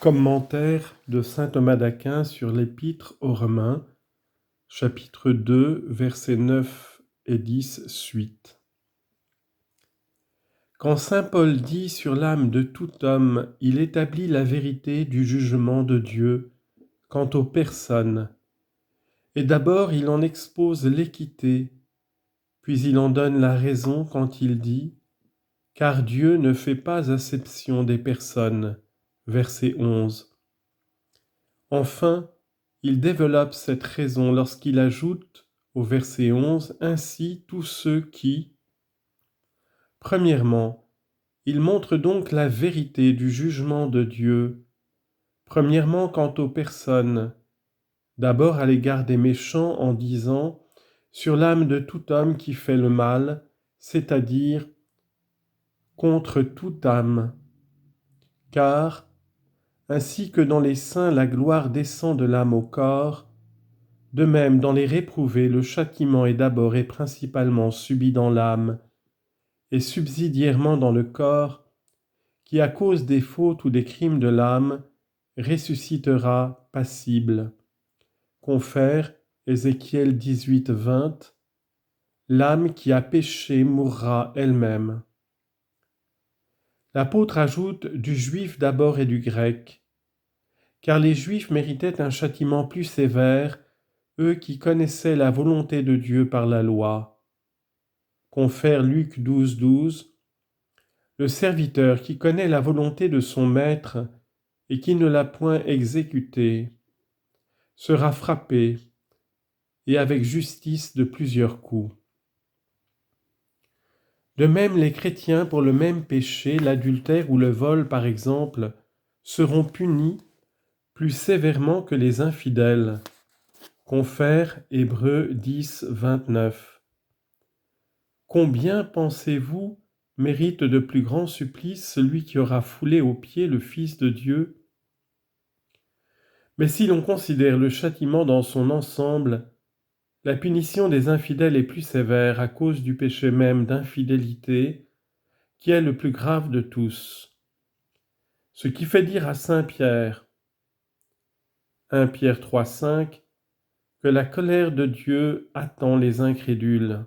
Commentaire de saint Thomas d'Aquin sur l'Épître aux Romains, chapitre 2, versets 9 et 10 suite. Quand saint Paul dit sur l'âme de tout homme, il établit la vérité du jugement de Dieu quant aux personnes. Et d'abord il en expose l'équité, puis il en donne la raison quand il dit « Car Dieu ne fait pas acception des personnes » verset 11. Enfin, il développe cette raison lorsqu'il ajoute au verset 11 « Ainsi tous ceux qui… » Premièrement, il montre donc la vérité du jugement de Dieu. Premièrement, quant aux personnes, d'abord à l'égard des méchants en disant « Sur l'âme de tout homme qui fait le mal, c'est-à-dire contre toute âme. » Car, ainsi que dans les saints la gloire descend de l'âme au corps, de même dans les réprouvés le châtiment est d'abord et principalement subi dans l'âme, et subsidiairement dans le corps, qui à cause des fautes ou des crimes de l'âme, ressuscitera passible. Confère Ézéchiel 18, 20. L'âme qui a péché mourra elle-même. L'apôtre ajoute du juif d'abord et du grec, car les juifs méritaient un châtiment plus sévère, eux qui connaissaient la volonté de Dieu par la loi. Confère Luc 12, 12. Le serviteur qui connaît la volonté de son maître et qui ne l'a point exécutée sera frappé, et avec justice de plusieurs coups. De même, les chrétiens pour le même péché, l'adultère ou le vol par exemple, seront punis plus sévèrement que les infidèles. Confère Hébreux 10, 29. Combien, pensez-vous, mérite de plus grands supplices celui qui aura foulé aux pieds le Fils de Dieu? Mais si l'on considère le châtiment dans son ensemble, la punition des infidèles est plus sévère à cause du péché même d'infidélité, qui est le plus grave de tous. Ce qui fait dire à saint Pierre, 1 Pierre 3, 5, que la colère de Dieu attend les incrédules.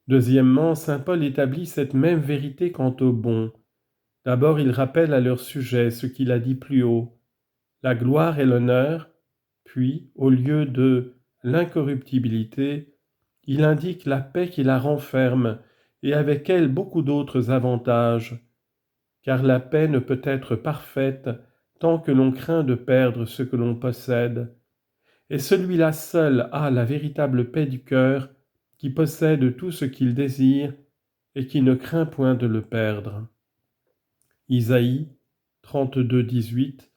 Deuxièmement, saint Paul établit cette même vérité quant aux bons. D'abord, il rappelle à leur sujet ce qu'il a dit plus haut, la gloire et l'honneur, puis, au lieu de l'incorruptibilité, il indique la paix qui la renferme, et avec elle beaucoup d'autres avantages, car la paix ne peut être parfaite tant que l'on craint de perdre ce que l'on possède, et celui-là seul a la véritable paix du cœur, qui possède tout ce qu'il désire et qui ne craint point de le perdre. Isaïe 32, 18.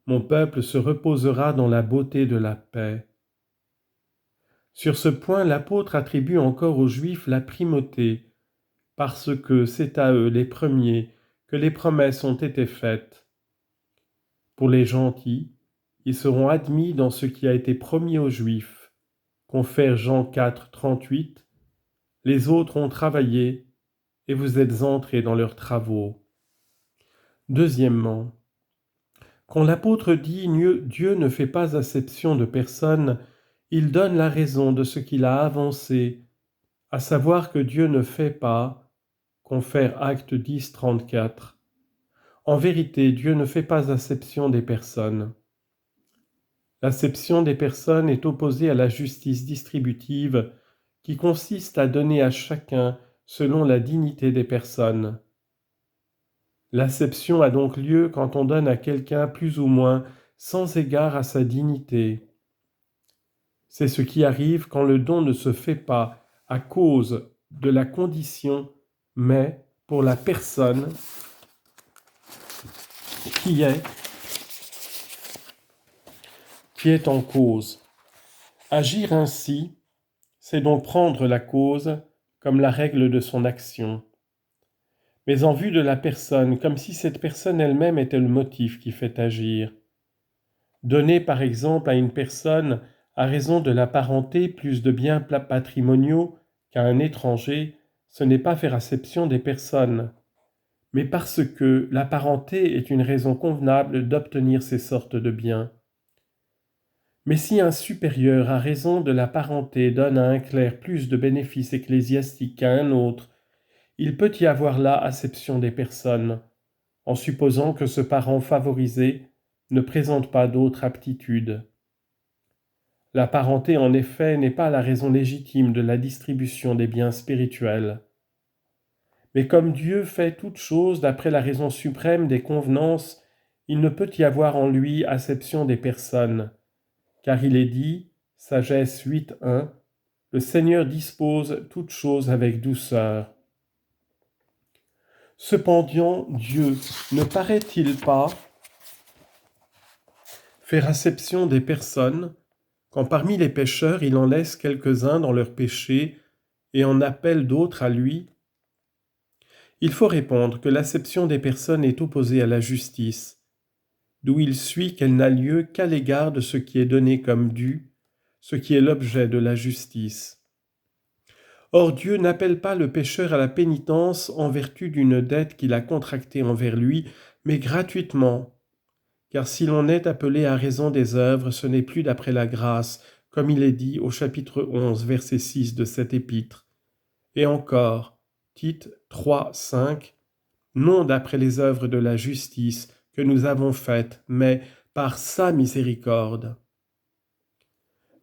Mon peuple se reposera dans la beauté de la paix. Sur ce point, l'apôtre attribue encore aux Juifs la primauté, parce que c'est à eux, les premiers, que les promesses ont été faites. Pour les gentils, ils seront admis dans ce qui a été promis aux Juifs. Confère Jean 4, 38. Les autres ont travaillé, et vous êtes entrés dans leurs travaux. Deuxièmement, quand l'apôtre dit « Dieu ne fait pas acception de personne », il donne la raison de ce qu'il a avancé, à savoir que Dieu ne fait pas, confère Acte 10, 34. En vérité, Dieu ne fait pas acception des personnes. L'acception des personnes est opposée à la justice distributive qui consiste à donner à chacun selon la dignité des personnes. L'acception a donc lieu quand on donne à quelqu'un plus ou moins sans égard à sa dignité. C'est ce qui arrive quand le don ne se fait pas à cause de la condition, mais pour la personne qui est en cause. Agir ainsi, c'est donc prendre la cause comme la règle de son action, mais en vue de la personne, comme si cette personne elle-même était le motif qui fait agir. Donner par exemple à une personne à raison de la parenté plus de biens patrimoniaux qu'à un étranger, ce n'est pas faire acception des personnes, mais parce que la parenté est une raison convenable d'obtenir ces sortes de biens. Mais si un supérieur à raison de la parenté donne à un clerc plus de bénéfices ecclésiastiques qu'à un autre, il peut y avoir là acception des personnes, en supposant que ce parent favorisé ne présente pas d'autre aptitude. La parenté, en effet, n'est pas la raison légitime de la distribution des biens spirituels. Mais comme Dieu fait toutes choses d'après la raison suprême des convenances, il ne peut y avoir en lui acception des personnes, car il est dit, Sagesse 8.1, le Seigneur dispose toutes choses avec douceur. Cependant, Dieu ne paraît-il pas faire acception des personnes, quand parmi les pécheurs il en laisse quelques-uns dans leurs péchés et en appelle d'autres à lui? Il faut répondre que l'acception des personnes est opposée à la justice, d'où il suit qu'elle n'a lieu qu'à l'égard de ce qui est donné comme dû, ce qui est l'objet de la justice. Or Dieu n'appelle pas le pécheur à la pénitence en vertu d'une dette qu'il a contractée envers lui, mais gratuitement. Car si l'on est appelé à raison des œuvres, ce n'est plus d'après la grâce, comme il est dit au chapitre 11, verset 6 de cet épître. Et encore, Tite 3, 5, non d'après les œuvres de la justice que nous avons faites, mais par sa miséricorde.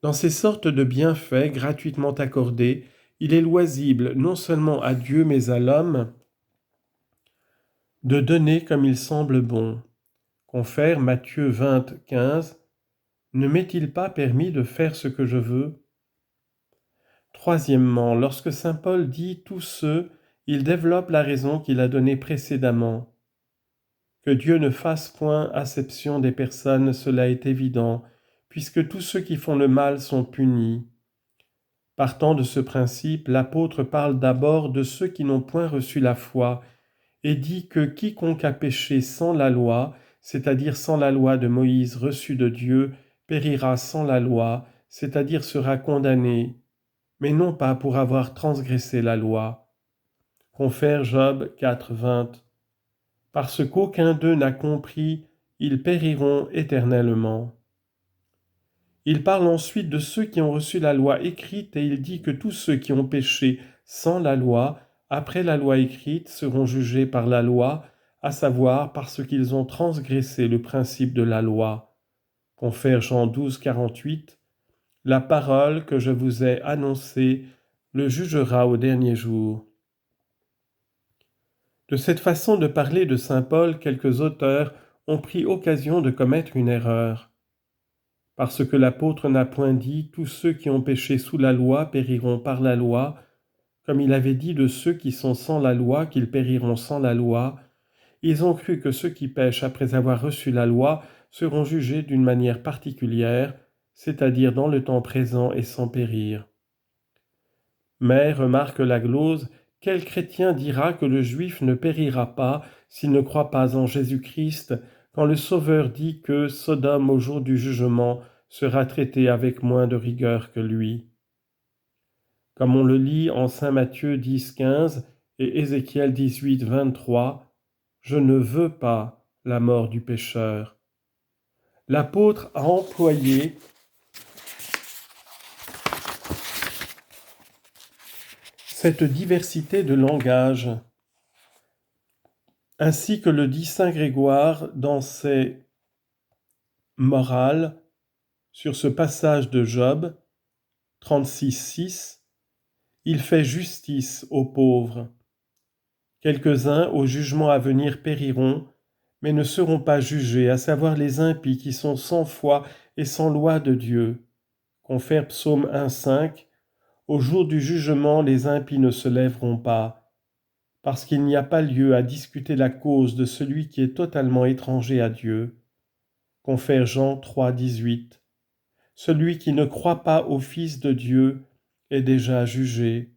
Dans ces sortes de bienfaits gratuitement accordés, il est loisible non seulement à Dieu mais à l'homme de donner comme il semble bon. Confère Matthieu 20, 15, ne m'est-il pas permis de faire ce que je veux? Troisièmement, lorsque saint Paul dit tous ceux, il développe la raison qu'il a donnée précédemment. Que Dieu ne fasse point acception des personnes, cela est évident, puisque tous ceux qui font le mal sont punis. Partant de ce principe, l'apôtre parle d'abord de ceux qui n'ont point reçu la foi, et dit que quiconque a péché sans la loi, c'est-à-dire sans la loi de Moïse reçue de Dieu, périra sans la loi, c'est-à-dire sera condamné, mais non pas pour avoir transgressé la loi. Confère Job 4, 20. Parce qu'aucun d'eux n'a compris, ils périront éternellement. Il parle ensuite de ceux qui ont reçu la loi écrite et il dit que tous ceux qui ont péché sans la loi, après la loi écrite, seront jugés par la loi, à savoir parce qu'ils ont transgressé le principe de la loi. Confère Jean 12, 48. La parole que je vous ai annoncée le jugera au dernier jour. De cette façon de parler de saint Paul, quelques auteurs ont pris occasion de commettre une erreur. Parce que l'apôtre n'a point dit « tous ceux qui ont péché sous la loi périront par la loi », comme il avait dit de ceux qui sont sans la loi qu'ils périront sans la loi, ils ont cru que ceux qui pêchent après avoir reçu la loi seront jugés d'une manière particulière, c'est-à-dire dans le temps présent et sans périr. Mais, remarque la glose, quel chrétien dira que le juif ne périra pas s'il ne croit pas en Jésus-Christ, quand le Sauveur dit que Sodome au jour du jugement sera traité avec moins de rigueur que lui? Comme on le lit en saint Matthieu 10, 15 et Ézéchiel 18, 23, « Je ne veux pas la mort du pécheur ». L'apôtre a employé cette diversité de langage, ainsi que le dit saint Grégoire dans ses Morales sur ce passage de Job 36, 6, il fait justice aux pauvres. Quelques-uns au jugement à venir périront, mais ne seront pas jugés, à savoir les impies qui sont sans foi et sans loi de Dieu. Confère Psaume 1, 5, au jour du jugement, les impies ne se lèveront pas, parce qu'il n'y a pas lieu à discuter la cause de celui qui est totalement étranger à Dieu. Confère Jean 3, 18. Celui qui ne croit pas au Fils de Dieu est déjà jugé.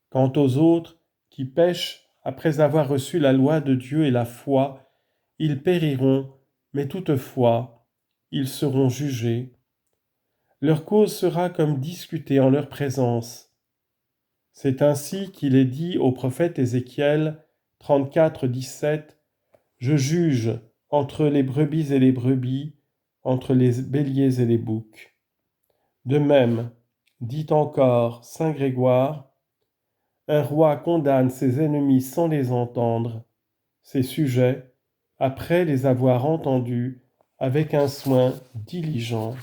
Quant aux autres, qui pêchent après avoir reçu la loi de Dieu et la foi, ils périront, mais toutefois, ils seront jugés. Leur cause sera comme discutée en leur présence. C'est ainsi qu'il est dit au prophète Ézéchiel 34, 17, je juge entre les brebis et les brebis, entre les béliers et les boucs. De même, dit encore saint Grégoire, un roi condamne ses ennemis sans les entendre, ses sujets, après les avoir entendus, avec un soin diligent.